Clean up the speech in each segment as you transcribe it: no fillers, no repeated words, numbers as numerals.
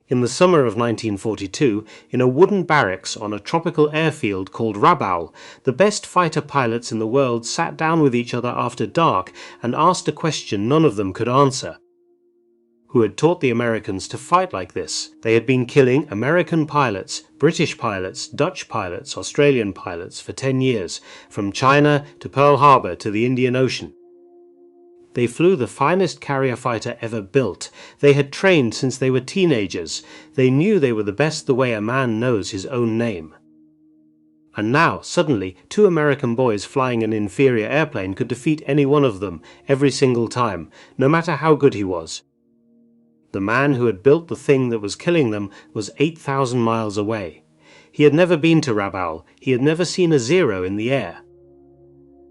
In the summer of 1942, in a wooden barracks on a tropical airfield called Rabaul, the best fighter pilots in the world sat down with each other after dark and asked a question none of them could answer. Who had taught the Americans to fight like this? They had been killing American pilots, British pilots, Dutch pilots, Australian pilots for 10 years, from China to Pearl Harbor to the Indian Ocean. They flew the finest carrier fighter ever built. They had trained since they were teenagers. They knew they were the best the way a man knows his own name. And now, suddenly, two American boys flying an inferior airplane could defeat any one of them, every single time, no matter how good he was. The man who had built the thing that was killing them was 8,000 miles away. He had never been to Rabaul. He had never seen a zero in the air.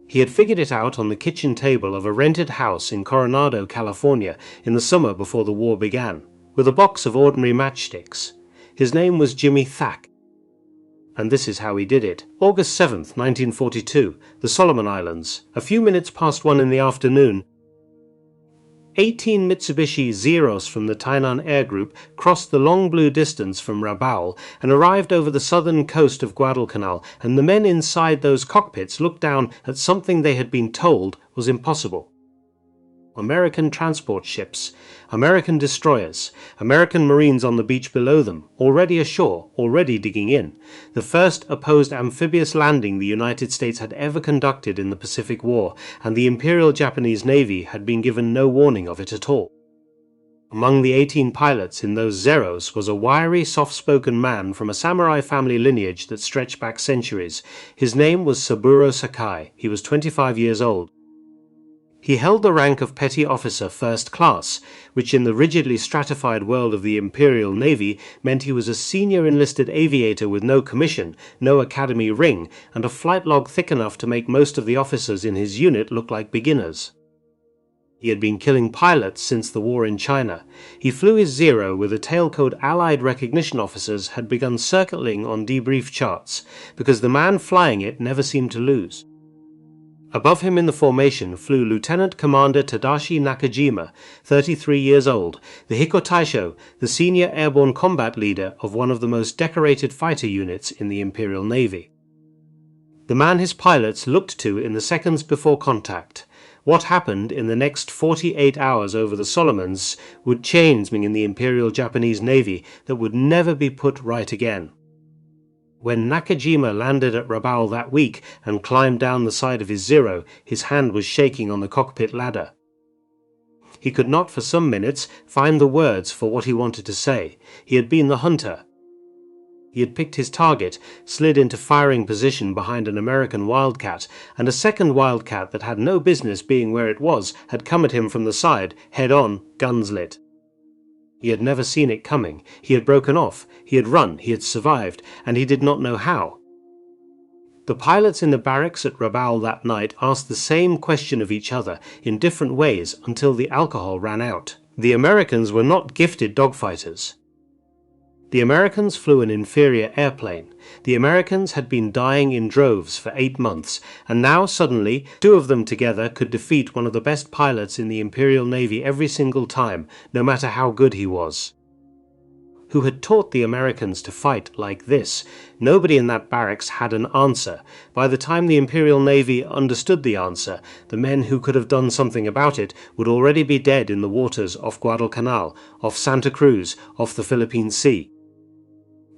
He had figured it out on the kitchen table of a rented house in Coronado, California, in the summer before the war began, with a box of ordinary matchsticks. His name was Jimmy Thack. And this is how he did it. August 7th, 1942, the Solomon Islands, a few minutes past 1 in the afternoon. 18 Mitsubishi Zeros from the Tainan Air Group crossed the long blue distance from Rabaul and arrived over the southern coast of Guadalcanal, and the men inside those cockpits looked down at something they had been told was impossible. American transport ships, American destroyers, American Marines on the beach below them, already ashore, already digging in. The first opposed amphibious landing the United States had ever conducted in the Pacific War, and the Imperial Japanese Navy had been given no warning of it at all. Among the 18 pilots in those Zeros was a wiry, soft-spoken man from a samurai family lineage that stretched back centuries. His name was Saburo Sakai. He was 25 years old. He held the rank of Petty Officer First Class, which in the rigidly stratified world of the Imperial Navy meant he was a senior enlisted aviator with no commission, no academy ring, and a flight log thick enough to make most of the officers in his unit look like beginners. He had been killing pilots since the war in China. He flew his Zero with a tailcode Allied recognition officers had begun circling on debrief charts, because the man flying it never seemed to lose. Above him in the formation flew Lieutenant Commander Tadashi Nakajima, 33 years old, the Hiko Taisho, the senior airborne combat leader of one of the most decorated fighter units in the Imperial Navy. The man his pilots looked to in the seconds before contact. What happened in the next 48 hours over the Solomons would change something in the Imperial Japanese Navy that would never be put right again. When Nakajima landed at Rabaul that week and climbed down the side of his Zero, his hand was shaking on the cockpit ladder. He could not for some minutes find the words for what he wanted to say. He had been the hunter. He had picked his target, slid into firing position behind an American Wildcat, and a second Wildcat that had no business being where it was had come at him from the side, head on, guns lit. He had never seen it coming. He had broken off. He had run. He had survived. And he did not know how. The pilots in the barracks at Rabaul that night asked the same question of each other in different ways until the alcohol ran out. The Americans were not gifted dogfighters. The Americans flew an inferior airplane. The Americans had been dying in droves for 8 months, and now suddenly 2 of them together could defeat one of the best pilots in the Imperial Navy every single time, no matter how good he was. Who had taught the Americans to fight like this? Nobody in that barracks had an answer. By the time the Imperial Navy understood the answer, the men who could have done something about it would already be dead in the waters off Guadalcanal, off Santa Cruz, off the Philippine Sea.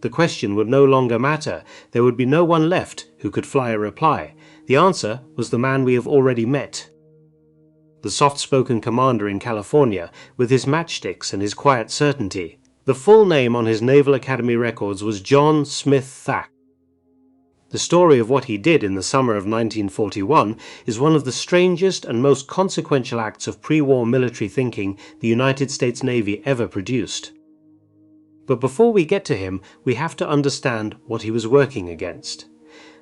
The question would no longer matter. There would be no one left who could fly a reply. The answer was the man we have already met. The soft-spoken commander in California, with his matchsticks and his quiet certainty. The full name on his Naval Academy records was John Smith Thack. The story of what he did in the summer of 1941 is one of the strangest and most consequential acts of pre-war military thinking the United States Navy ever produced. But before we get to him, we have to understand what he was working against.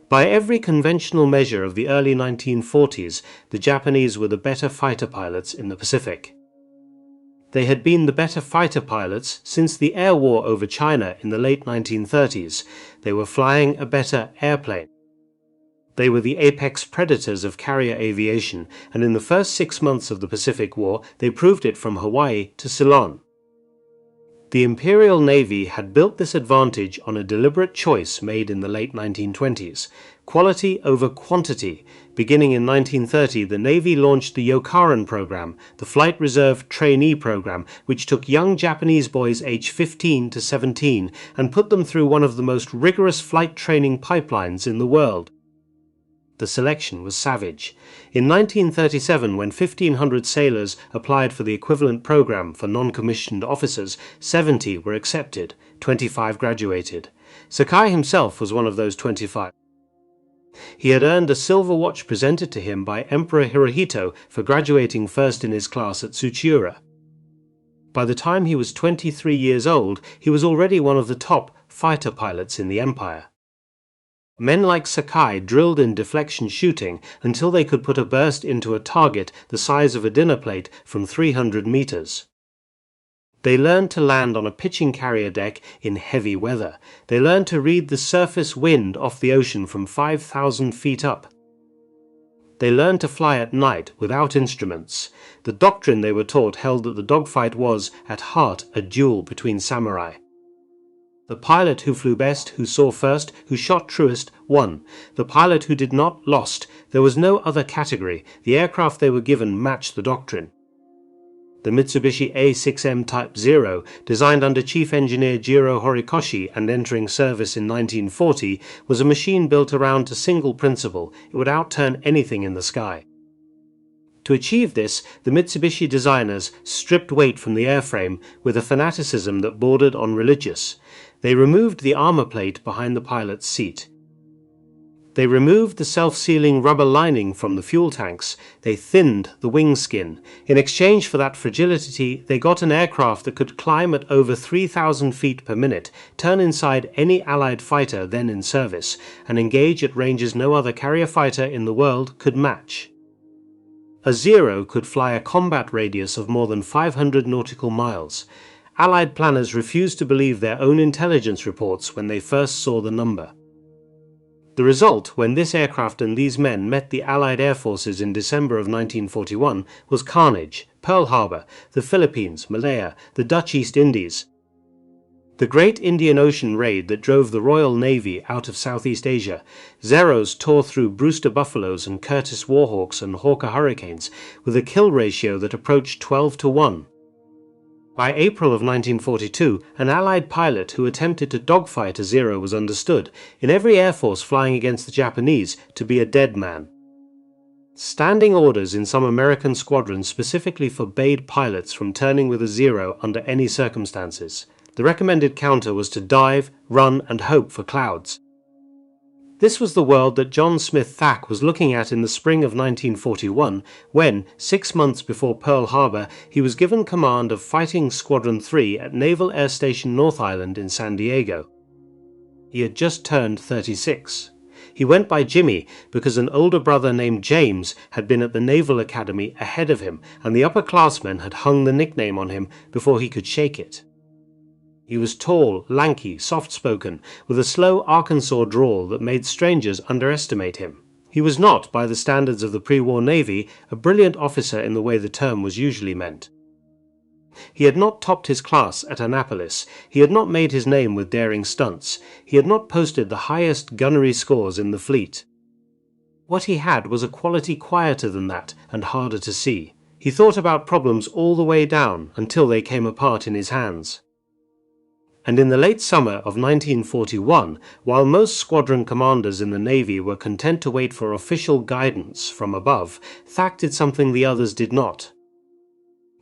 By every conventional measure of the early 1940s, the Japanese were the better fighter pilots in the Pacific. They had been the better fighter pilots since the air war over China in the late 1930s. They were flying a better airplane. They were the apex predators of carrier aviation, and in the first 6 months of the Pacific War, they proved it from Hawaii to Ceylon. The Imperial Navy had built this advantage on a deliberate choice made in the late 1920s, quality over quantity. Beginning in 1930, the Navy launched the Yokaran program, the Flight Reserve Trainee program, which took young Japanese boys aged 15 to 17 and put them through one of the most rigorous flight training pipelines in the world. The selection was savage. In 1937, when 1,500 sailors applied for the equivalent program for non-commissioned officers, 70 were accepted, 25 graduated. Sakai himself was one of those 25. He had earned a silver watch presented to him by Emperor Hirohito for graduating first in his class at Tsuchiura. By the time he was 23 years old, he was already one of the top fighter pilots in the empire. Men like Sakai drilled in deflection shooting until they could put a burst into a target the size of a dinner plate from 300 meters. They learned to land on a pitching carrier deck in heavy weather. They learned to read the surface wind off the ocean from 5,000 feet up. They learned to fly at night without instruments. The doctrine they were taught held that the dogfight was, at heart, a duel between samurai. The pilot who flew best, who saw first, who shot truest, won. The pilot who did not, lost. There was no other category. The aircraft they were given matched the doctrine. The Mitsubishi A6M Type 0, designed under Chief Engineer Jiro Horikoshi and entering service in 1940, was a machine built around a single principle: it would outturn anything in the sky. To achieve this, the Mitsubishi designers stripped weight from the airframe with a fanaticism that bordered on religious. They removed the armor plate behind the pilot's seat. They removed the self-sealing rubber lining from the fuel tanks. They thinned the wing skin. In exchange for that fragility, they got an aircraft that could climb at over 3,000 feet per minute, turn inside any Allied fighter then in service, and engage at ranges no other carrier fighter in the world could match. A Zero could fly a combat radius of more than 500 nautical miles. Allied planners refused to believe their own intelligence reports when they first saw the number. The result, when this aircraft and these men met the Allied air forces in December of 1941, was carnage. Pearl Harbor, the Philippines, Malaya, the Dutch East Indies. The Great Indian Ocean raid that drove the Royal Navy out of Southeast Asia. Zeros tore through Brewster Buffaloes and Curtiss Warhawks and Hawker Hurricanes with a kill ratio that approached 12 to 1. By April of 1942, an Allied pilot who attempted to dogfight a Zero was understood, in every air force flying against the Japanese, to be a dead man. Standing orders in some American squadrons specifically forbade pilots from turning with a Zero under any circumstances. The recommended counter was to dive, run, and hope for clouds. This was the world that John Smith Thack was looking at in the spring of 1941, when, 6 months before Pearl Harbor, he was given command of Fighting Squadron 3 at Naval Air Station North Island in San Diego. He had just turned 36. He went by Jimmy because an older brother named James had been at the Naval Academy ahead of him, and the upperclassmen had hung the nickname on him before he could shake it. He was tall, lanky, soft-spoken, with a slow Arkansas drawl that made strangers underestimate him. He was not, by the standards of the pre-war Navy, a brilliant officer in the way the term was usually meant. He had not topped his class at Annapolis. He had not made his name with daring stunts. He had not posted the highest gunnery scores in the fleet. What he had was a quality quieter than that and harder to see. He thought about problems all the way down until they came apart in his hands. And in the late summer of 1941, while most squadron commanders in the Navy were content to wait for official guidance from above, Thack did something the others did not.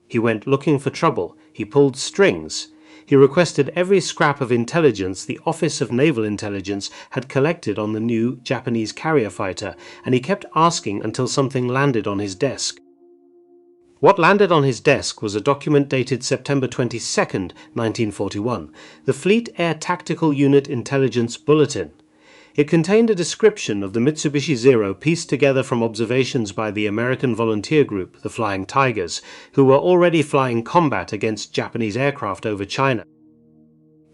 He went looking for trouble. He pulled strings. He requested every scrap of intelligence the Office of Naval Intelligence had collected on the new Japanese carrier fighter, and he kept asking until something landed on his desk. What landed on his desk was a document dated September 22, 1941, the Fleet Air Tactical Unit Intelligence Bulletin. It contained a description of the Mitsubishi Zero pieced together from observations by the American volunteer group, the Flying Tigers, who were already flying combat against Japanese aircraft over China.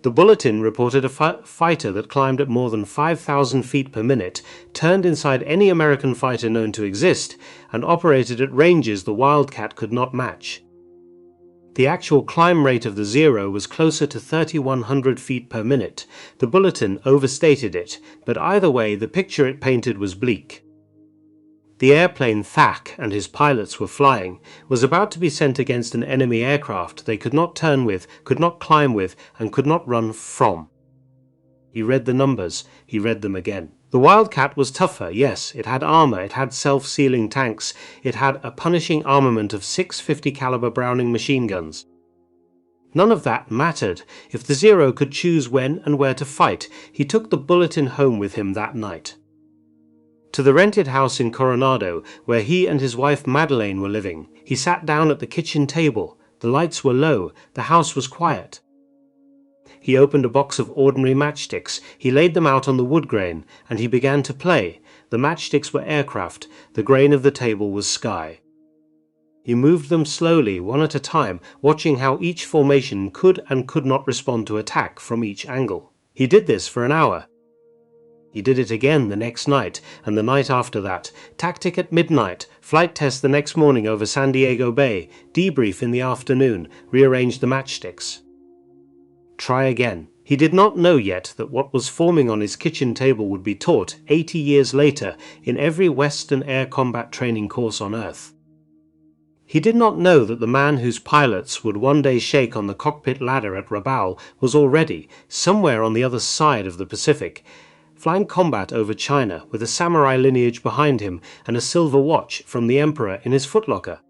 The bulletin reported a fighter that climbed at more than 5,000 feet per minute, turned inside any American fighter known to exist, and operated at ranges the Wildcat could not match. The actual climb rate of the Zero was closer to 3,100 feet per minute. The bulletin overstated it, but either way the picture it painted was bleak. The airplane Thach and his pilots were flying was about to be sent against an enemy aircraft they could not turn with, could not climb with, and could not run from. He read the numbers. He read them again. The Wildcat was tougher, yes. It had armor, it had self-sealing tanks, it had a punishing armament of 6 50 caliber Browning machine guns. None of that mattered. If the Zero could choose when and where to fight, he took the bulletin home with him that night. To the rented house in Coronado, where he and his wife Madeleine were living, he sat down at the kitchen table. The lights were low, the house was quiet. He opened a box of ordinary matchsticks, he laid them out on the wood grain, and he began to play. The matchsticks were aircraft, the grain of the table was sky. He moved them slowly, one at a time, watching how each formation could and could not respond to attack from each angle. He did this for an hour. He did it again the next night, and the night after that. Tactic at midnight, flight test the next morning over San Diego Bay, debrief in the afternoon, rearrange the matchsticks. Try again. He did not know yet that what was forming on his kitchen table would be taught 80 years later in every Western air combat training course on Earth. He did not know that the man whose pilots would one day shake on the cockpit ladder at Rabaul was already, somewhere on the other side of the Pacific, flying combat over China with a samurai lineage behind him and a silver watch from the Emperor in his footlocker.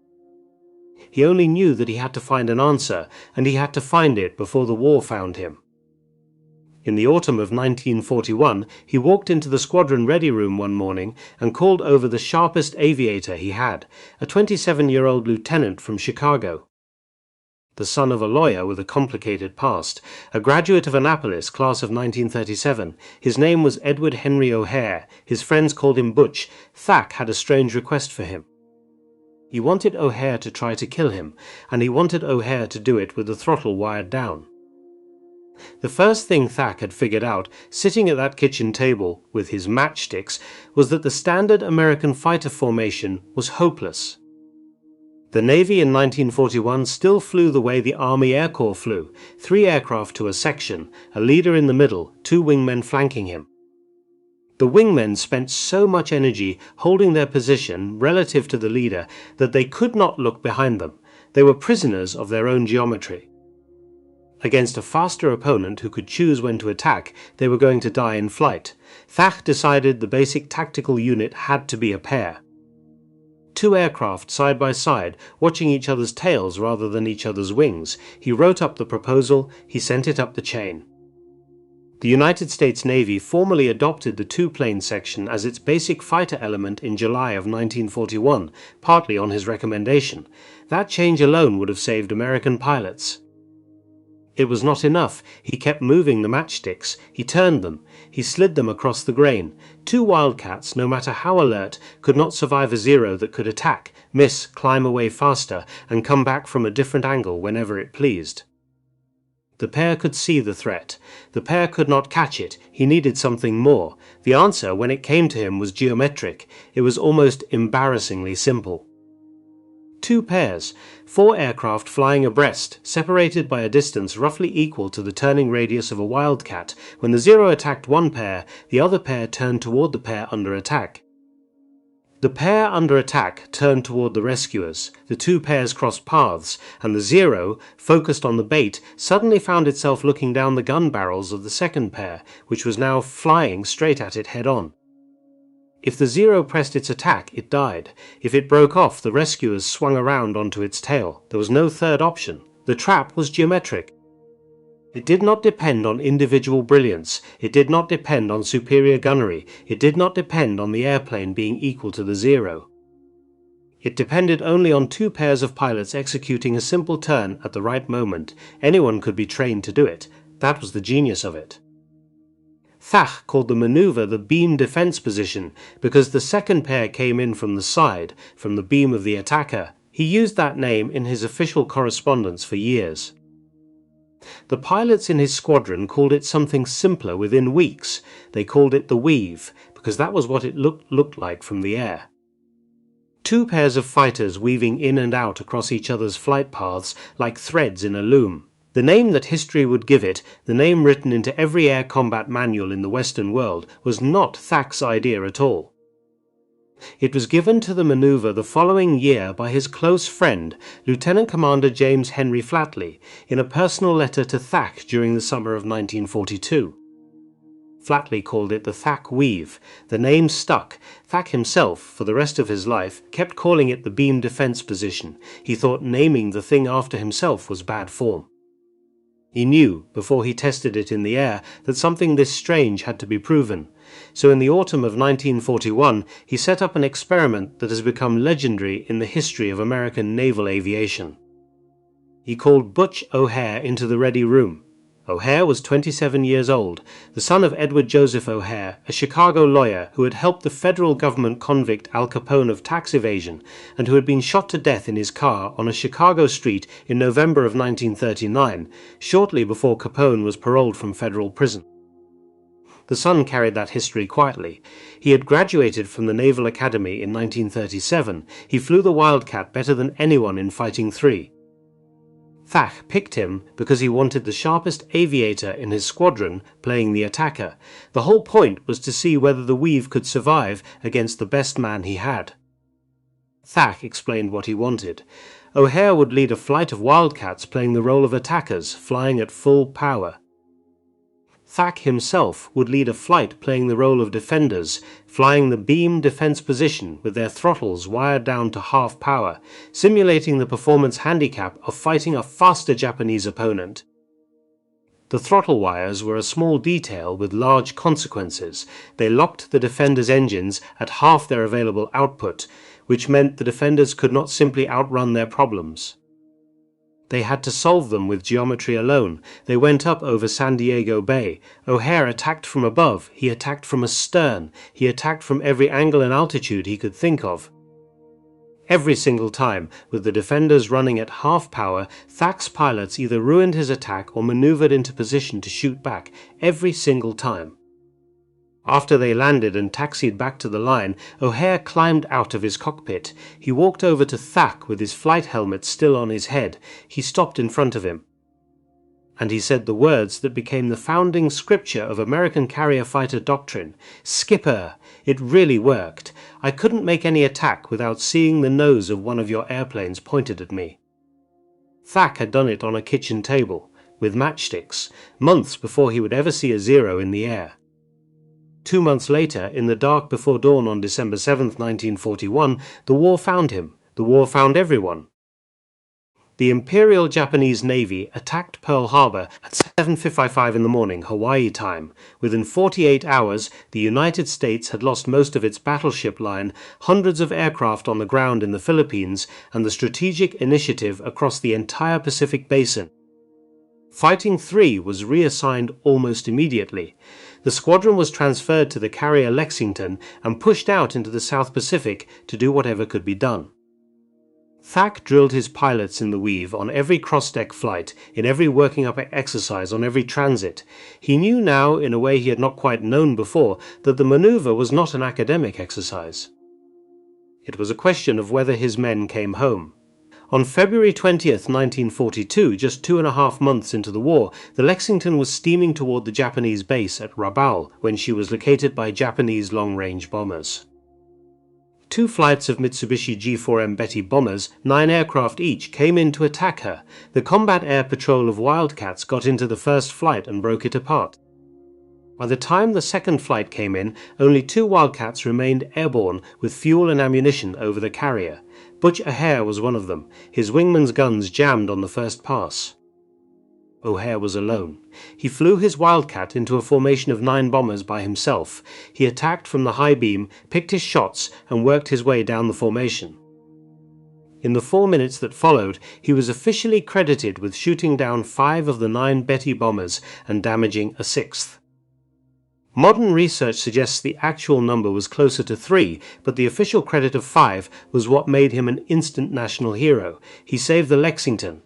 He only knew that he had to find an answer, and he had to find it before the war found him. In the autumn of 1941, he walked into the squadron ready room one morning and called over the sharpest aviator he had, a 27-year-old lieutenant from Chicago. The son of a lawyer with a complicated past, a graduate of Annapolis, class of 1937, his name was Edward Henry O'Hare. His friends called him Butch. Thach had a strange request for him. He wanted O'Hare to try to kill him, and he wanted O'Hare to do it with the throttle wired down. The first thing Thach had figured out, sitting at that kitchen table with his matchsticks, was that the standard American fighter formation was hopeless. The Navy in 1941 still flew the way the Army Air Corps flew, 3 aircraft to a section, a leader in the middle, 2 wingmen flanking him. The wingmen spent so much energy holding their position relative to the leader that they could not look behind them. They were prisoners of their own geometry. Against a faster opponent who could choose when to attack, they were going to die in flight. Thach decided the basic tactical unit had to be a pair. 2 aircraft side by side, watching each other's tails rather than each other's wings. He wrote up the proposal, he sent it up the chain. The United States Navy formally adopted the 2-plane section as its basic fighter element in July of 1941, partly on his recommendation. That change alone would have saved American pilots. It was not enough. He kept moving the matchsticks. He turned them. He slid them across the grain. 2 Wildcats, no matter how alert, could not survive a Zero that could attack, miss, climb away faster, and come back from a different angle whenever it pleased. The pair could see the threat. The pair could not catch it. He needed something more. The answer, when it came to him, was geometric. It was almost embarrassingly simple. 2 pairs, 4 aircraft flying abreast, separated by a distance roughly equal to the turning radius of a Wildcat. When the Zero attacked one pair, the other pair turned toward the pair under attack. The pair under attack turned toward the rescuers. The 2 pairs crossed paths, and the Zero, focused on the bait, suddenly found itself looking down the gun barrels of the second pair, which was now flying straight at it head-on. If the Zero pressed its attack, it died. If it broke off, the rescuers swung around onto its tail. There was no third option. The trap was geometric. It did not depend on individual brilliance. It did not depend on superior gunnery. It did not depend on the airplane being equal to the Zero. It depended only on 2 pairs of pilots executing a simple turn at the right moment. Anyone could be trained to do it. That was the genius of it. Thach called the maneuver the beam defense position because the second pair came in from the side, from the beam of the attacker. He used that name in his official correspondence for years. The pilots in his squadron called it something simpler within weeks. They called it the weave, because that was what it looked like from the air. Two pairs of fighters weaving in and out across each other's flight paths like threads in a loom. The name that history would give it, the name written into every air combat manual in the Western world, was not Thach's idea at all. It was given to the maneuver the following year by his close friend, Lieutenant Commander James Henry Flatley, in a personal letter to Thach during the summer of 1942. Flatley called it the Thach Weave. The name stuck. Thach himself, for the rest of his life, kept calling it the beam defense position. He thought naming the thing after himself was bad form. He knew, before he tested it in the air, that something this strange had to be proven. So in the autumn of 1941, he set up an experiment that has become legendary in the history of American naval aviation. He called Butch O'Hare into the ready room. O'Hare was 27 years old, the son of Edward Joseph O'Hare, a Chicago lawyer who had helped the federal government convict Al Capone of tax evasion and who had been shot to death in his car on a Chicago street in November of 1939, shortly before Capone was paroled from federal prison. The son carried that history quietly. He had graduated from the Naval Academy in 1937. He flew the Wildcat better than anyone in Fighting 3. Thach picked him because he wanted the sharpest aviator in his squadron playing the attacker. The whole point was to see whether the Weave could survive against the best man he had. Thach explained what he wanted. O'Hare would lead a flight of Wildcats playing the role of attackers, flying at full power. Thach himself would lead a flight playing the role of defenders, flying the beam defense position with their throttles wired down to half power, simulating the performance handicap of fighting a faster Japanese opponent. The throttle wires were a small detail with large consequences. They locked the defenders' engines at half their available output, which meant the defenders could not simply outrun their problems. They had to solve them with geometry alone. They went up over San Diego Bay. O'Hare attacked from above. He attacked from astern. He attacked from every angle and altitude he could think of. Every single time, with the defenders running at half power, Thach's pilots either ruined his attack or maneuvered into position to shoot back. Every single time. After they landed and taxied back to the line, O'Hare climbed out of his cockpit. He walked over to Thach with his flight helmet still on his head. He stopped in front of him. And he said the words that became the founding scripture of American carrier fighter doctrine. "Skipper, it really worked. I couldn't make any attack without seeing the nose of one of your airplanes pointed at me." Thach had done it on a kitchen table, with matchsticks, months before he would ever see a Zero in the air. 2 months later, in the dark before dawn on December 7, 1941, the war found him. The war found everyone. The Imperial Japanese Navy attacked Pearl Harbor at 7:55 in the morning, Hawaii time. Within 48 hours, the United States had lost most of its battleship line, hundreds of aircraft on the ground in the Philippines, and the strategic initiative across the entire Pacific Basin. Fighting 3 was reassigned almost immediately. The squadron was transferred to the carrier Lexington and pushed out into the South Pacific to do whatever could be done. Thach drilled his pilots in the Weave on every cross-deck flight, in every working up exercise, on every transit. He knew now, in a way he had not quite known before, that the maneuver was not an academic exercise. It was a question of whether his men came home. On February 20th, 1942, just 2.5 months into the war, the Lexington was steaming toward the Japanese base at Rabaul when she was located by Japanese long-range bombers. 2 flights of Mitsubishi G4M Betty bombers, 9 aircraft each, came in to attack her. The Combat Air Patrol of Wildcats got into the first flight and broke it apart. By the time the second flight came in, only 2 Wildcats remained airborne with fuel and ammunition over the carrier. Butch O'Hare was one of them. His wingman's guns jammed on the first pass. O'Hare was alone. He flew his Wildcat into a formation of 9 bombers by himself. He attacked from the high beam, picked his shots, and worked his way down the formation. In the 4 minutes that followed, he was officially credited with shooting down 5 of the 9 Betty bombers and damaging a 6th. Modern research suggests the actual number was closer to 3, but the official credit of 5 was what made him an instant national hero. He saved the Lexington.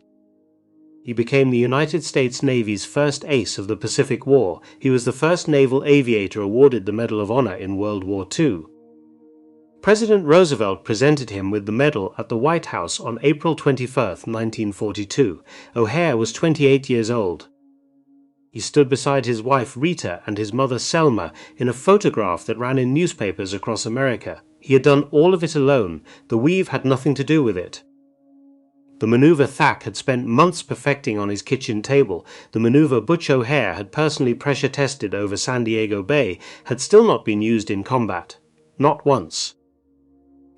He became the United States Navy's first ace of the Pacific War. He was the first naval aviator awarded the Medal of Honor in World War II. President Roosevelt presented him with the medal at the White House on April 21, 1942. O'Hare was 28 years old. He stood beside his wife Rita and his mother Selma in a photograph that ran in newspapers across America. He had done all of it alone. The weave had nothing to do with it. The maneuver Thack had spent months perfecting on his kitchen table, the maneuver Butch O'Hare had personally pressure tested over San Diego Bay, had still not been used in combat. Not once.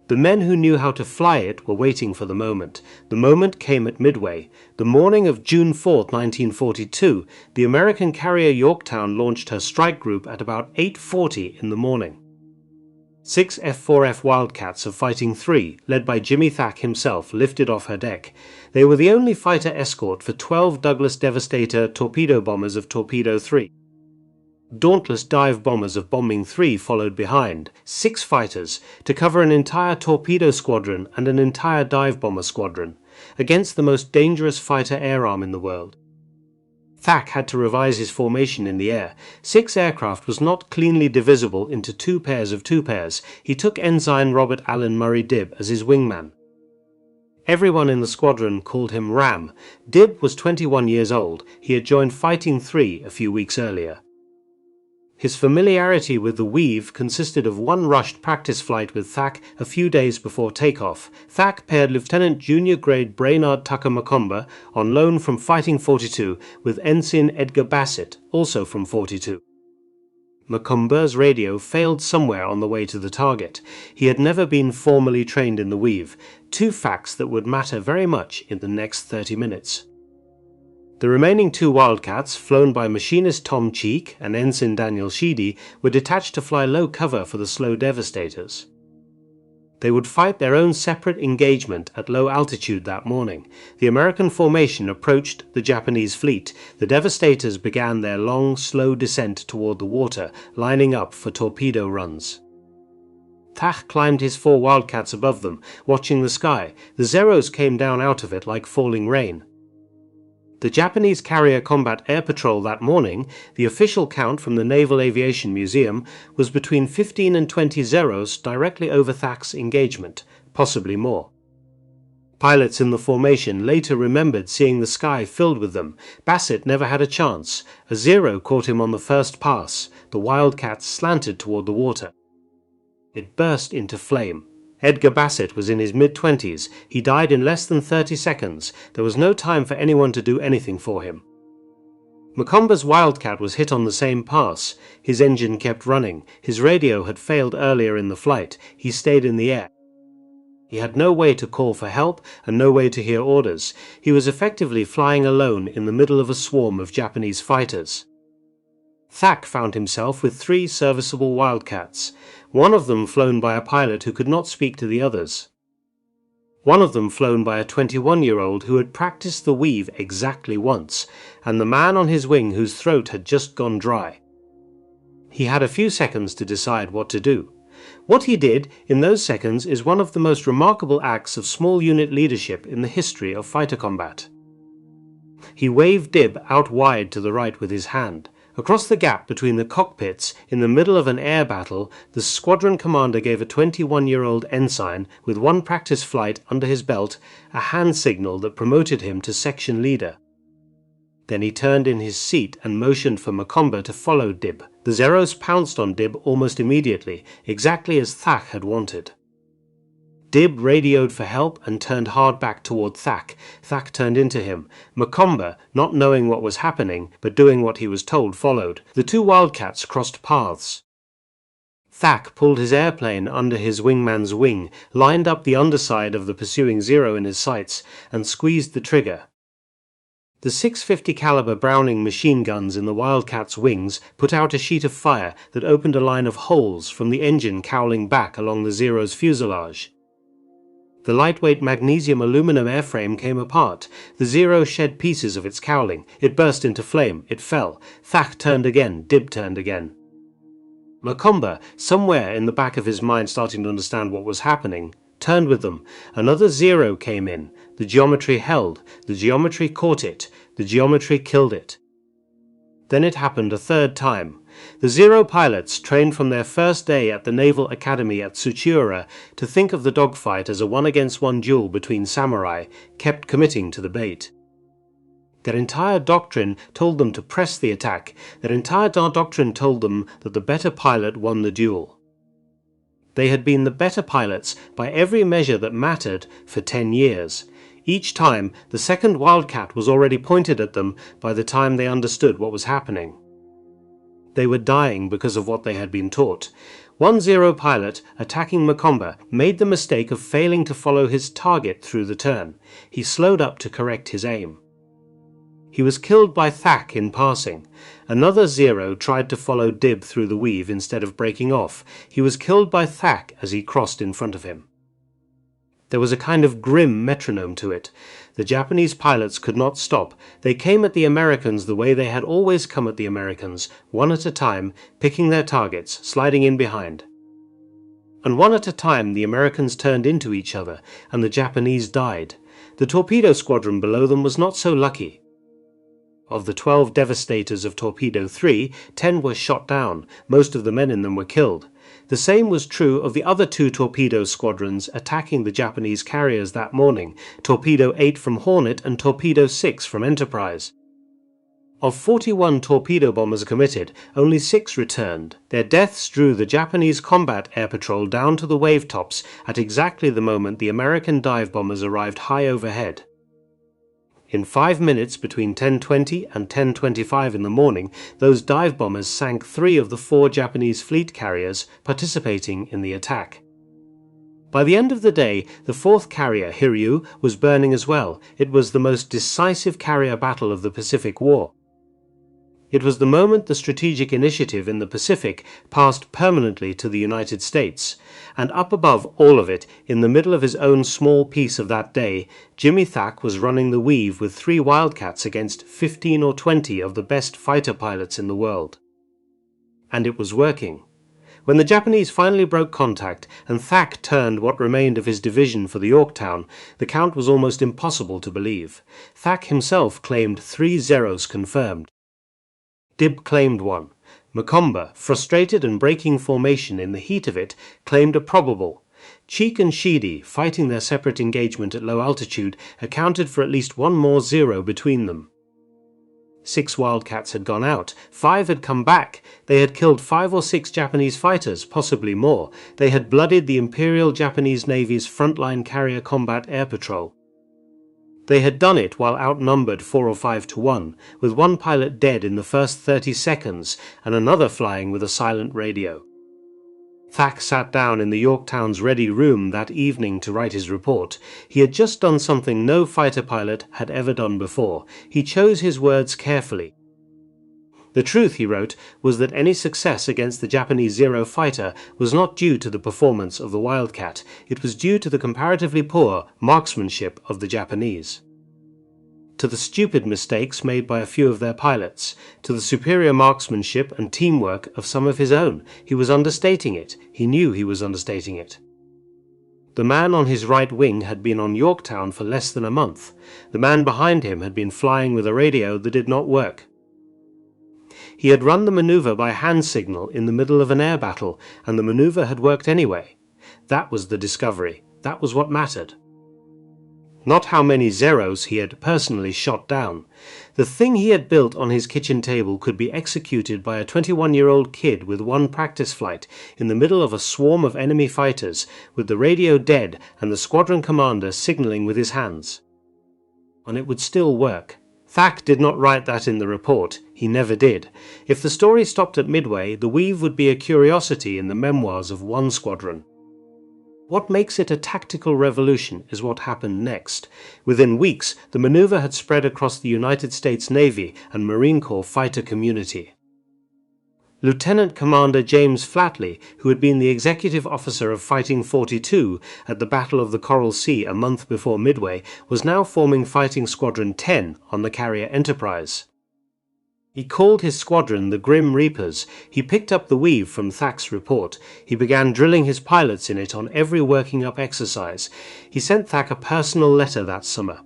The men who knew how to fly it were waiting for the moment. The moment came at Midway. The morning of June 4, 1942, the American carrier Yorktown launched her strike group at about 8:40 in the morning. 6 F-4F Wildcats of Fighting 3, led by Jimmy Thack himself, lifted off her deck. They were the only fighter escort for 12 Douglas Devastator torpedo bombers of Torpedo 3. Dauntless dive bombers of Bombing 3 followed behind, 6 fighters, to cover an entire torpedo squadron and an entire dive bomber squadron, against the most dangerous fighter air arm in the world. Thack had to revise his formation in the air. 6 aircraft was not cleanly divisible into 2 pairs of 2 pairs. He took Ensign Robert Allen Murray Dibb as his wingman. Everyone in the squadron called him Ram. Dibb was 21 years old. He had joined Fighting 3 a few weeks earlier. His familiarity with the weave consisted of one rushed practice flight with Thack a few days before takeoff. Thack paired Lieutenant Junior Grade Brainard Tucker Macomber, on loan from Fighting 42, with Ensign Edgar Bassett, also from 42. Macomber's radio failed somewhere on the way to the target. He had never been formally trained in the weave. 2 facts that would matter very much in the next 30 minutes. The remaining 2 Wildcats, flown by machinist Tom Cheek and Ensign Daniel Sheedy, were detached to fly low cover for the slow Devastators. They would fight their own separate engagement at low altitude that morning. The American formation approached the Japanese fleet. The Devastators began their long, slow descent toward the water, lining up for torpedo runs. Thack climbed his 4 Wildcats above them, watching the sky. The Zeros came down out of it like falling rain. The Japanese Carrier Combat Air Patrol that morning, the official count from the Naval Aviation Museum, was between 15 and 20 Zeros directly over Thack's engagement, possibly more. Pilots in the formation later remembered seeing the sky filled with them. Bassett never had a chance. A Zero caught him on the first pass. The Wildcat slanted toward the water. It burst into flame. Edgar Bassett was in his mid-20s. He died in less than 30 seconds. There was no time for anyone to do anything for him. Macomber's Wildcat was hit on the same pass. His engine kept running. His radio had failed earlier in the flight. He stayed in the air. He had no way to call for help and no way to hear orders. He was effectively flying alone in the middle of a swarm of Japanese fighters. Thack found himself with 3 serviceable Wildcats, one of them flown by a pilot who could not speak to the others. One of them flown by a 21-year-old who had practiced the weave exactly once, and the man on his wing whose throat had just gone dry. He had a few seconds to decide what to do. What he did in those seconds is one of the most remarkable acts of small unit leadership in the history of fighter combat. He waved Dibb out wide to the right with his hand. Across the gap between the cockpits, in the middle of an air battle, the squadron commander gave a 21-year-old ensign, with 1 practice flight under his belt, a hand signal that promoted him to section leader. Then he turned in his seat and motioned for Macomber to follow Dibb. The Zeros pounced on Dibb almost immediately, exactly as Thack had wanted. Dibb radioed for help and turned hard back toward Thack. Thack turned into him. Macomber, not knowing what was happening, but doing what he was told, followed. The 2 Wildcats crossed paths. Thack pulled his airplane under his wingman's wing, lined up the underside of the pursuing Zero in his sights, and squeezed the trigger. The 650 caliber Browning machine guns in the Wildcat's wings put out a sheet of fire that opened a line of holes from the engine cowling back along the Zero's fuselage. The lightweight magnesium-aluminum airframe came apart. The Zero shed pieces of its cowling. It burst into flame. It fell. Thack turned again. Dibb turned again. Macomber, somewhere in the back of his mind starting to understand what was happening, turned with them. Another Zero came in. The geometry held. The geometry caught it. The geometry killed it. Then it happened a third time. The Zero pilots, trained from their first day at the Naval Academy at Tsuchiura to think of the dogfight as a one-against-one duel between samurai, kept committing to the bait. Their entire doctrine told them to press the attack. Their entire doctrine told them that the better pilot won the duel. They had been the better pilots by every measure that mattered for 10 years. Each time, the second wildcat was already pointed at them by the time they understood what was happening. They were dying because of what they had been taught. One Zero pilot, attacking Macomba, made the mistake of failing to follow his target through the turn. He slowed up to correct his aim. He was killed by Thack in passing. Another Zero tried to follow Dib through the weave instead of breaking off. He was killed by Thack as he crossed in front of him. There was a kind of grim metronome to it. The Japanese pilots could not stop. They came at the Americans the way they had always come at the Americans, one at a time, picking their targets, sliding in behind. And one at a time the Americans turned into each other, and the Japanese died. The torpedo squadron below them was not so lucky. Of the 12 devastators of Torpedo 3, 10 were shot down. Most of the men in them were killed. The same was true of the other 2 torpedo squadrons attacking the Japanese carriers that morning, Torpedo 8 from Hornet and Torpedo 6 from Enterprise. Of 41 torpedo bombers committed, only 6 returned. Their deaths drew the Japanese combat air patrol down to the wave tops at exactly the moment the American dive bombers arrived high overhead. In 5 minutes between 10:20 and 10:25 in the morning, those dive bombers sank 3 of the 4 Japanese fleet carriers participating in the attack. By the end of the day, the 4th carrier, Hiryu, was burning as well. It was the most decisive carrier battle of the Pacific War. It was the moment the strategic initiative in the Pacific passed permanently to the United States, and up above all of it, in the middle of his own small piece of that day, Jimmy Thack was running the weave with 3 Wildcats against 15 or 20 of the best fighter pilots in the world. And it was working. When the Japanese finally broke contact and Thack turned what remained of his division for the Yorktown, the count was almost impossible to believe. Thack himself claimed 3 Zeros confirmed. Dib claimed 1. Macomba, frustrated and breaking formation in the heat of it, claimed a probable. Cheek and Sheedy, fighting their separate engagement at low altitude, accounted for at least 1 more Zero between them. 6 Wildcats had gone out. 5 had come back. They had killed 5 or 6 Japanese fighters, possibly more. They had blooded the Imperial Japanese Navy's frontline carrier combat air patrol. They had done it while outnumbered 4 or 5 to 1, with 1 pilot dead in the first 30 seconds and another flying with a silent radio. Thack sat down in the Yorktown's ready room that evening to write his report. He had just done something no fighter pilot had ever done before. He chose his words carefully. The truth, he wrote, was that any success against the Japanese Zero fighter was not due to the performance of the Wildcat. It was due to the comparatively poor marksmanship of the Japanese. To the stupid mistakes made by a few of their pilots, to the superior marksmanship and teamwork of some of his own. He was understating it. He knew he was understating it. The man on his right wing had been on Yorktown for less than a month. The man behind him had been flying with a radio that did not work. He had run the maneuver by hand signal in the middle of an air battle, and the maneuver had worked anyway. That was the discovery. That was what mattered. Not how many Zeros he had personally shot down. The thing he had built on his kitchen table could be executed by a 21-year-old kid with 1 practice flight in the middle of a swarm of enemy fighters, with the radio dead and the squadron commander signaling with his hands. And it would still work. Thack did not write that in the report. He never did. If the story stopped at Midway, the weave would be a curiosity in the memoirs of 1 squadron. What makes it a tactical revolution is what happened next. Within weeks, the maneuver had spread across the United States Navy and Marine Corps fighter community. Lieutenant Commander James Flatley, who had been the executive officer of Fighting 42 at the Battle of the Coral Sea a month before Midway, was now forming Fighting Squadron 10 on the carrier Enterprise. He called his squadron the Grim Reapers. He picked up the weave from Thack's report. He began drilling his pilots in it on every working up exercise. He sent Thack a personal letter that summer.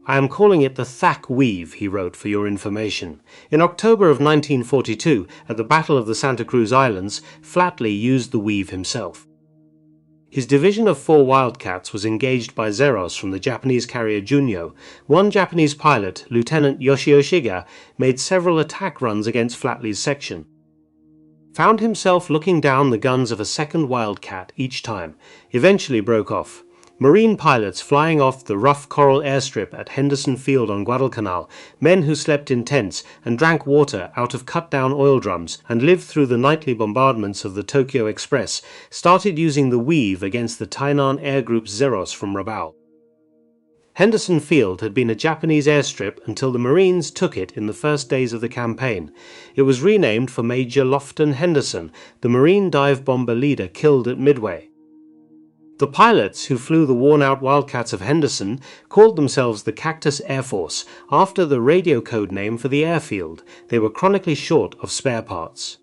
"I am calling it the Thack Weave," he wrote, "for your information. In October of 1942, at the Battle of the Santa Cruz Islands, Flatley used the weave himself." His division of 4 Wildcats was engaged by Zeros from the Japanese carrier Junyo. One Japanese pilot, Lieutenant Yoshio Shiga, made several attack runs against Flatley's section. Found himself looking down the guns of a second Wildcat each time, eventually broke off. Marine pilots flying off the rough coral airstrip at Henderson Field on Guadalcanal, men who slept in tents and drank water out of cut-down oil drums and lived through the nightly bombardments of the Tokyo Express, started using the weave against the Tainan Air Group's Zeros from Rabaul. Henderson Field had been a Japanese airstrip until the Marines took it in the first days of the campaign. It was renamed for Major Lofton Henderson, the Marine dive bomber leader killed at Midway. The pilots who flew the worn-out Wildcats of Henderson called themselves the Cactus Air Force, after the radio code name for the airfield. They were chronically short of spare parts,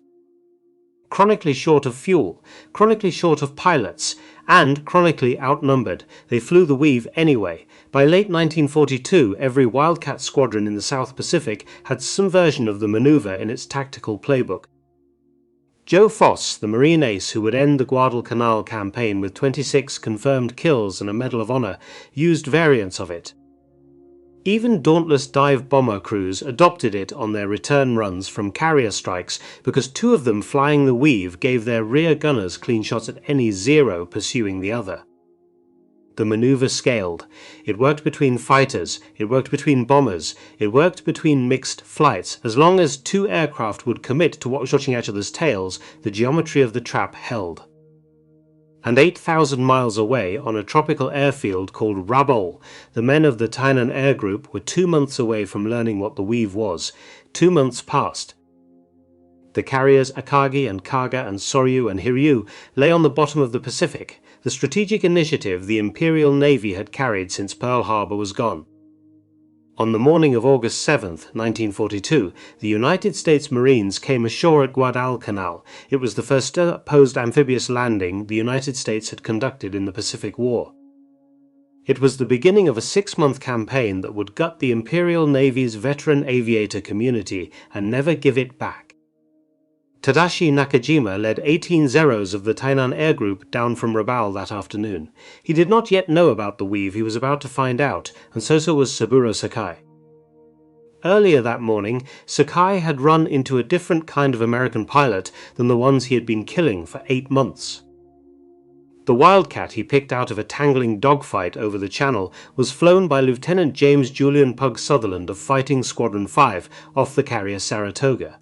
chronically short of fuel, chronically short of pilots, and chronically outnumbered. They flew the weave anyway. By late 1942, every Wildcat squadron in the South Pacific had some version of the maneuver in its tactical playbook. Joe Foss, the Marine ace who would end the Guadalcanal campaign with 26 confirmed kills and a Medal of Honor, used variants of it. Even dauntless dive bomber crews adopted it on their return runs from carrier strikes because 2 of them flying the weave gave their rear gunners clean shots at any Zero pursuing the other. The maneuver scaled. It worked between fighters, it worked between bombers, it worked between mixed flights. As long as 2 aircraft would commit to watching each other's tails, the geometry of the trap held. And 8,000 miles away, on a tropical airfield called Rabaul, the men of the Tainan Air Group were 2 months away from learning what the weave was. 2 months passed. The carriers Akagi and Kaga and Soryu and Hiryu lay on the bottom of the Pacific, the strategic initiative the Imperial Navy had carried since Pearl Harbor was gone. On the morning of August 7, 1942, the United States Marines came ashore at Guadalcanal. It was the first opposed amphibious landing the United States had conducted in the Pacific War. It was the beginning of a 6-month campaign that would gut the Imperial Navy's veteran aviator community and never give it back. Tadashi Nakajima led 18 Zeros of the Tainan Air Group down from Rabaul that afternoon. He did not yet know about the weave, he was about to find out, and so was Saburo Sakai. Earlier that morning, Sakai had run into a different kind of American pilot than the ones he had been killing for 8 months. The Wildcat he picked out of a tangling dogfight over the Channel was flown by Lieutenant James Julian Pug Sutherland of Fighting Squadron 5 off the carrier Saratoga.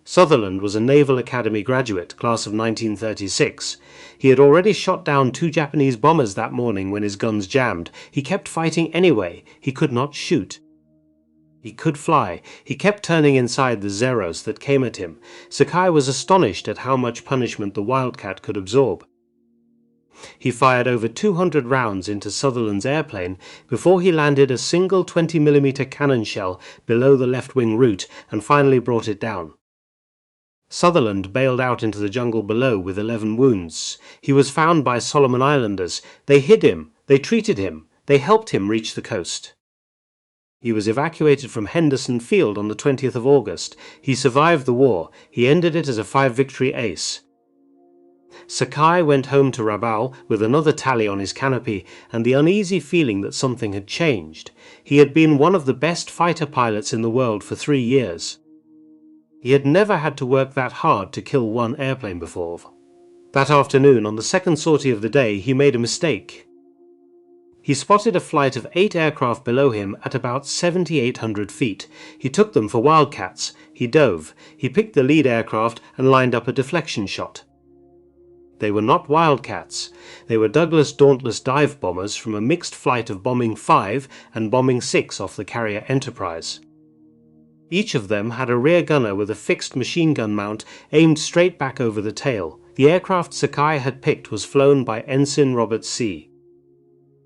Sutherland was a Naval Academy graduate, class of 1936. He had already shot down 2 Japanese bombers that morning when his guns jammed. He kept fighting anyway. He could not shoot. He could fly. He kept turning inside the Zeros that came at him. Sakai was astonished at how much punishment the Wildcat could absorb. He fired over 200 rounds into Sutherland's airplane before he landed a single 20mm cannon shell below the left-wing root and finally brought it down. Sutherland bailed out into the jungle below with 11 wounds. He was found by Solomon Islanders. They hid him. They treated him. They helped him reach the coast. He was evacuated from Henderson Field on the 20th of August. He survived the war. He ended it as a 5-victory ace. Sakai went home to Rabaul with another tally on his canopy and the uneasy feeling that something had changed. He had been one of the best fighter pilots in the world for 3 years. He had never had to work that hard to kill one airplane before. That afternoon, on the second sortie of the day, he made a mistake. He spotted a flight of 8 aircraft below him at about 7,800 feet. He took them for Wildcats. He dove. He picked the lead aircraft and lined up a deflection shot. They were not Wildcats. They were Douglas Dauntless dive bombers from a mixed flight of Bombing 5 and Bombing 6 off the carrier Enterprise. Each of them had a rear gunner with a fixed machine gun mount aimed straight back over the tail. The aircraft Sakai had picked was flown by Ensign Robert C.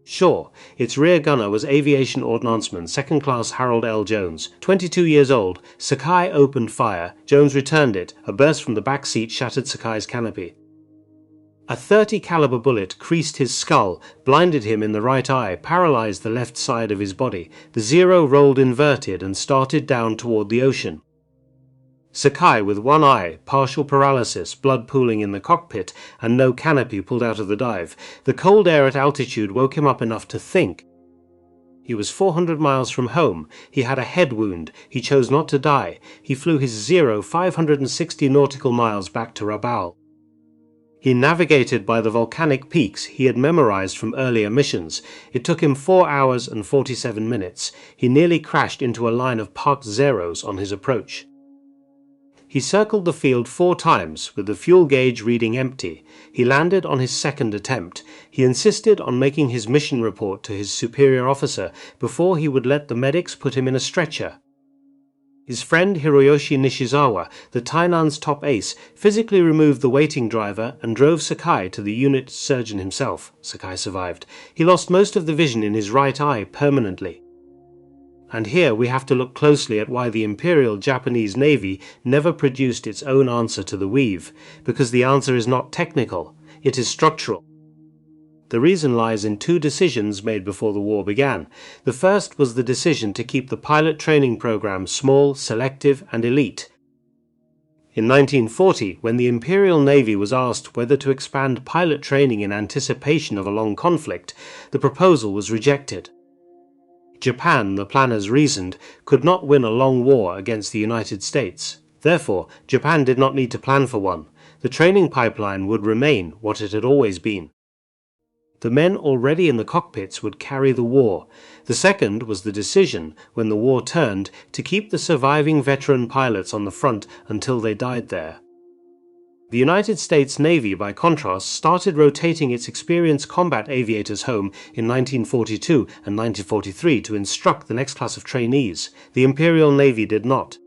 Shaw. Its rear gunner was Aviation Ordnanceman 2nd Class Harold L. Jones. 22 years old, Sakai opened fire. Jones returned it. A burst from the back seat shattered Sakai's canopy. A .30 caliber bullet creased his skull, blinded him in the right eye, paralyzed the left side of his body. The Zero rolled inverted and started down toward the ocean. Sakai, with one eye, partial paralysis, blood pooling in the cockpit, and no canopy pulled out of the dive. The cold air at altitude woke him up enough to think. He was 400 miles from home. He had a head wound. He chose not to die. He flew his Zero 560 nautical miles back to Rabaul. He navigated by the volcanic peaks he had memorized from earlier missions. It took him 4 hours and 47 minutes. He nearly crashed into a line of parked Zeros on his approach. He circled the field 4 times, with the fuel gauge reading empty. He landed on his second attempt. He insisted on making his mission report to his superior officer before he would let the medics put him in a stretcher. His friend Hiroyoshi Nishizawa, the Tainan's top ace, physically removed the waiting driver and drove Sakai to the unit surgeon himself. Sakai survived. He lost most of the vision in his right eye permanently. And here we have to look closely at why the Imperial Japanese Navy never produced its own answer to the weave, because the answer is not technical, it is structural. The reason lies in 2 decisions made before the war began. The first was the decision to keep the pilot training program small, selective, and elite. In 1940, when the Imperial Navy was asked whether to expand pilot training in anticipation of a long conflict, the proposal was rejected. Japan, the planners reasoned, could not win a long war against the United States. Therefore, Japan did not need to plan for one. The training pipeline would remain what it had always been. The men already in the cockpits would carry the war. The second was the decision, when the war turned, to keep the surviving veteran pilots on the front until they died there. The United States Navy, by contrast, started rotating its experienced combat aviators home in 1942 and 1943 to instruct the next class of trainees. The Imperial Navy did not.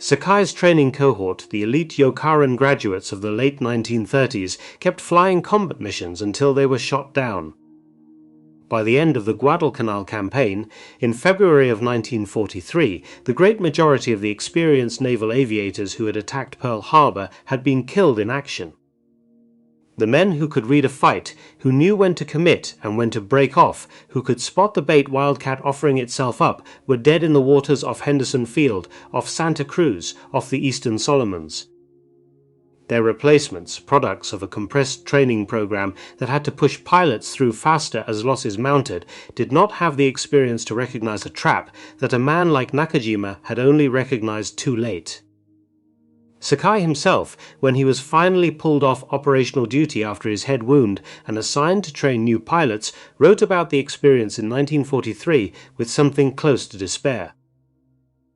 Sakai's training cohort, the elite Yokaran graduates of the late 1930s, kept flying combat missions until they were shot down. By the end of the Guadalcanal campaign, in February of 1943, the great majority of the experienced naval aviators who had attacked Pearl Harbor had been killed in action. The men who could read a fight, who knew when to commit and when to break off, who could spot the bait Wildcat offering itself up, were dead in the waters off Henderson Field, off Santa Cruz, off the Eastern Solomons. Their replacements, products of a compressed training program that had to push pilots through faster as losses mounted, did not have the experience to recognize a trap that a man like Nakajima had only recognized too late. Sakai himself, when he was finally pulled off operational duty after his head wound and assigned to train new pilots, wrote about the experience in 1943 with something close to despair.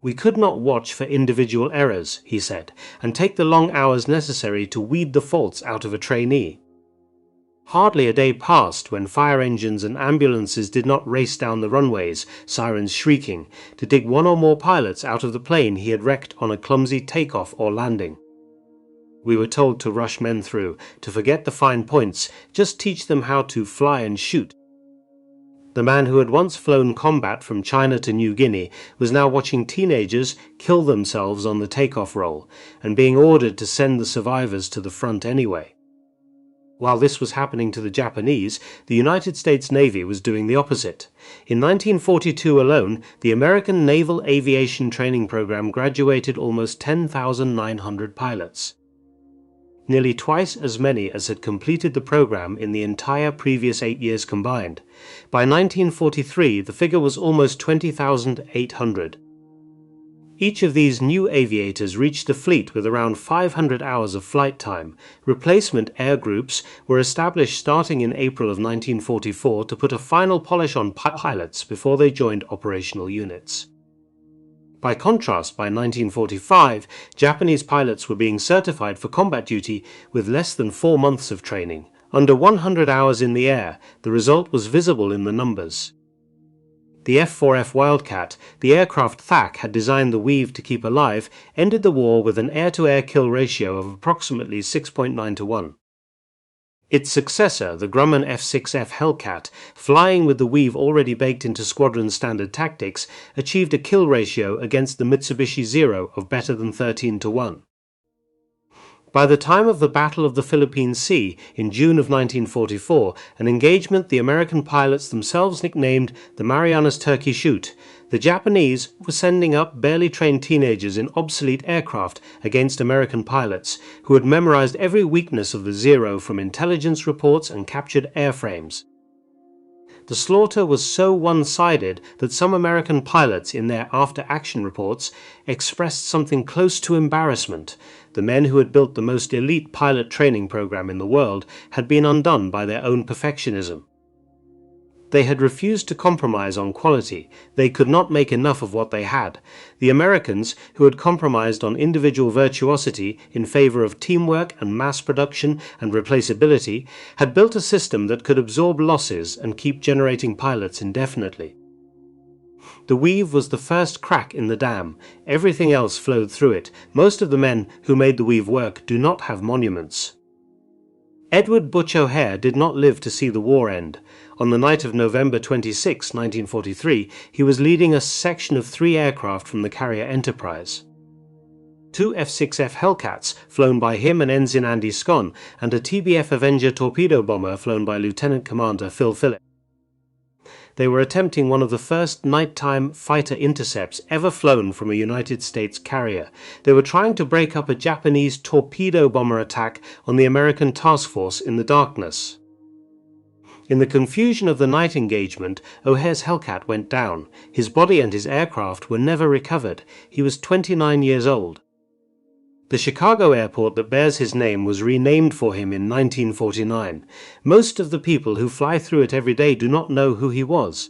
"We could not watch for individual errors," he said, "and take the long hours necessary to weed the faults out of a trainee. Hardly a day passed when fire engines and ambulances did not race down the runways, sirens shrieking, to dig one or more pilots out of the plane he had wrecked on a clumsy takeoff or landing. We were told to rush men through, to forget the fine points, just teach them how to fly and shoot." The man who had once flown combat from China to New Guinea was now watching teenagers kill themselves on the takeoff roll, and being ordered to send the survivors to the front anyway. While this was happening to the Japanese, the United States Navy was doing the opposite. In 1942 alone, the American Naval Aviation Training Program graduated almost 10,900 pilots. Nearly twice as many as had completed the program in the entire previous 8 years combined. By 1943, the figure was almost 20,800. Each of these new aviators reached the fleet with around 500 hours of flight time. Replacement air groups were established starting in April of 1944 to put a final polish on pilots before they joined operational units. By contrast, by 1945, Japanese pilots were being certified for combat duty with less than 4 months of training. Under 100 hours in the air, the result was visible in the numbers. The F-4F Wildcat, the aircraft Thak had designed the weave to keep alive, ended the war with an air-to-air kill ratio of approximately 6.9 to 1. Its successor, the Grumman F-6F Hellcat, flying with the weave already baked into squadron standard tactics, achieved a kill ratio against the Mitsubishi Zero of better than 13 to 1. By the time of the Battle of the Philippine Sea in June of 1944, an engagement the American pilots themselves nicknamed the Marianas Turkey Shoot, the Japanese were sending up barely trained teenagers in obsolete aircraft against American pilots, who had memorized every weakness of the Zero from intelligence reports and captured airframes. The slaughter was so one-sided that some American pilots in their after-action reports expressed something close to embarrassment. The men who had built the most elite pilot training program in the world had been undone by their own perfectionism. They had refused to compromise on quality. They could not make enough of what they had. The Americans, who had compromised on individual virtuosity in favor of teamwork and mass production and replaceability, had built a system that could absorb losses and keep generating pilots indefinitely. The weave was the first crack in the dam. Everything else flowed through it. Most of the men who made the weave work do not have monuments. Edward Butch O'Hare did not live to see the war end. On the night of November 26, 1943, he was leading a section of 3 aircraft from the carrier Enterprise. 2 F-6F Hellcats, flown by him and Ensign Andy Scon, and a TBF Avenger torpedo bomber flown by Lieutenant Commander Phil Phillips. They were attempting one of the first nighttime fighter intercepts ever flown from a United States carrier. They were trying to break up a Japanese torpedo bomber attack on the American task force in the darkness. In the confusion of the night engagement, O'Hare's Hellcat went down. His body and his aircraft were never recovered. He was 29 years old. The Chicago airport that bears his name was renamed for him in 1949. Most of the people who fly through it every day do not know who he was.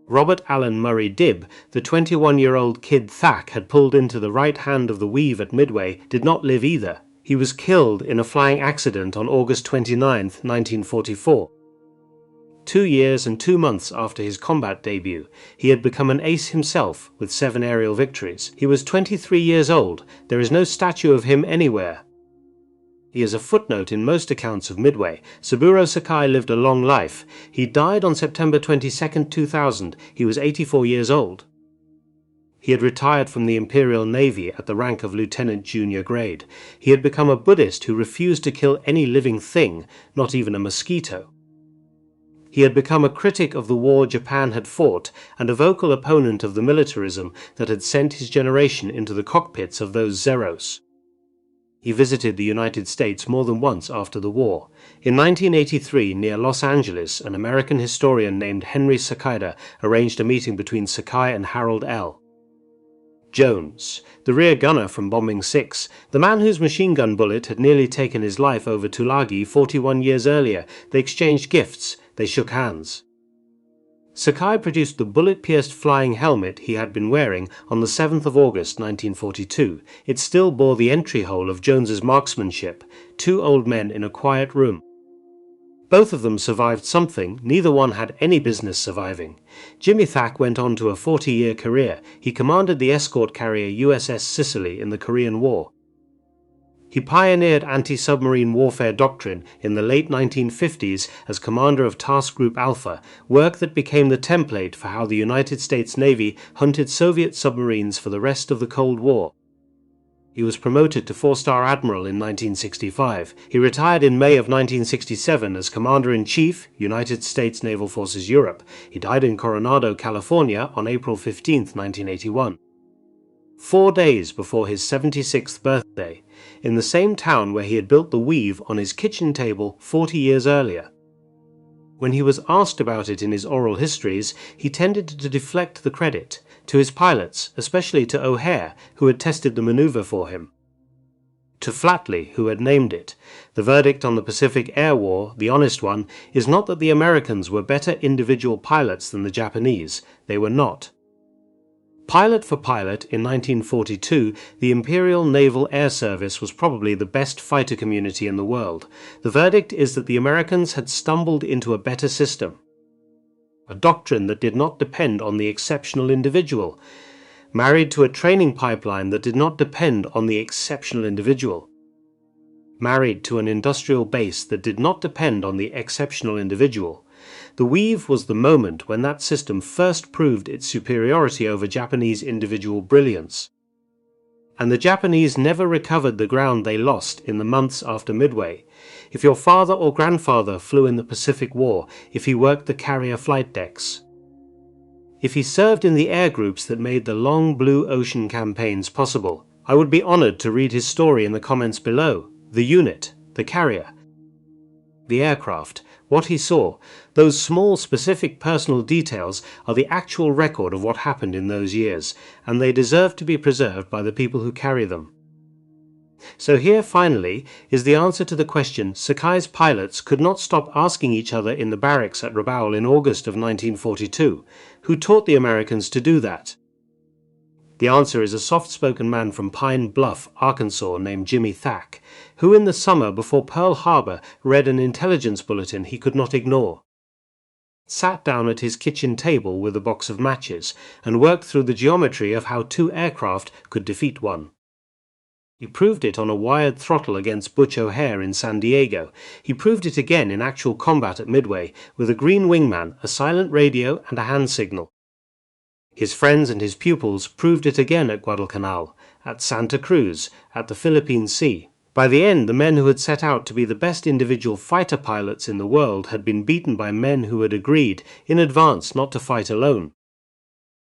Robert Allen Murray Dibb, the 21-year-old kid Thack had pulled into the right hand of the weave at Midway, did not live either. He was killed in a flying accident on August 29, 1944. 2 years and 2 months after his combat debut, he had become an ace himself with 7 aerial victories. He was 23 years old. There is no statue of him anywhere. He is a footnote in most accounts of Midway. Saburo Sakai lived a long life. He died on September 22, 2000. He was 84 years old. He had retired from the Imperial Navy at the rank of lieutenant junior grade. He had become a Buddhist who refused to kill any living thing, not even a mosquito. He had become a critic of the war Japan had fought and a vocal opponent of the militarism that had sent his generation into the cockpits of those Zeros. He visited the United States more than once after the war. In 1983, near Los Angeles, an American historian named Henry Sakida arranged a meeting between Sakai and Harold L. Jones, the rear gunner from Bombing 6, the man whose machine gun bullet had nearly taken his life over Tulagi 41 years earlier. They exchanged gifts. They shook hands. Sakai produced the bullet-pierced flying helmet he had been wearing on the 7th of August 1942. It still bore the entry hole of Jones's marksmanship, 2 old men in a quiet room. Both of them survived something neither one had any business surviving. Jimmy Thack went on to a 40-year career. He commanded the escort carrier USS Sicily in the Korean War. He pioneered anti-submarine warfare doctrine in the late 1950s as commander of Task Group Alpha, work that became the template for how the United States Navy hunted Soviet submarines for the rest of the Cold War. He was promoted to 4-star admiral in 1965. He retired in May of 1967 as Commander-in-Chief, United States Naval Forces Europe. He died in Coronado, California on April 15, 1981. 4 days before his 76th birthday, in the same town where he had built the weave on his kitchen table 40 years earlier. When he was asked about it in his oral histories, he tended to deflect the credit to his pilots, especially to O'Hare, who had tested the maneuver for him, to Flatley, who had named it. The verdict on the Pacific Air War, the honest one, is not that the Americans were better individual pilots than the Japanese. They were not. Pilot for pilot, in 1942, the Imperial Naval Air Service was probably the best fighter community in the world. The verdict is that the Americans had stumbled into a better system, a doctrine that did not depend on the exceptional individual, married to a training pipeline that did not depend on the exceptional individual, married to an industrial base that did not depend on the exceptional individual. The weave was the moment when that system first proved its superiority over Japanese individual brilliance. and the Japanese never recovered the ground they lost in the months after Midway. If your father or grandfather flew in the Pacific War, if he worked the carrier flight decks, if he served in the air groups that made the long blue ocean campaigns possible, I would be honored to read his story in the comments below. The unit, the carrier, the aircraft, what he saw, those small specific personal details are the actual record of what happened in those years, and they deserve to be preserved by the people who carry them. So here, finally, is the answer to the question Sakai's pilots could not stop asking each other in the barracks at Rabaul in August of 1942. Who taught the Americans to do that? The answer is a soft-spoken man from Pine Bluff, Arkansas, named Jimmy Thack, who in the summer before Pearl Harbor read an intelligence bulletin he could not ignore, sat down at his kitchen table with a box of matches, and worked through the geometry of how two aircraft could defeat one. He proved it on a wired throttle against Butch O'Hare in San Diego. He proved it again in actual combat at Midway, with a green wingman, a silent radio, and a hand signal. His friends and his pupils proved it again at Guadalcanal, at Santa Cruz, at the Philippine Sea. By the end, the men who had set out to be the best individual fighter pilots in the world had been beaten by men who had agreed, in advance, not to fight alone.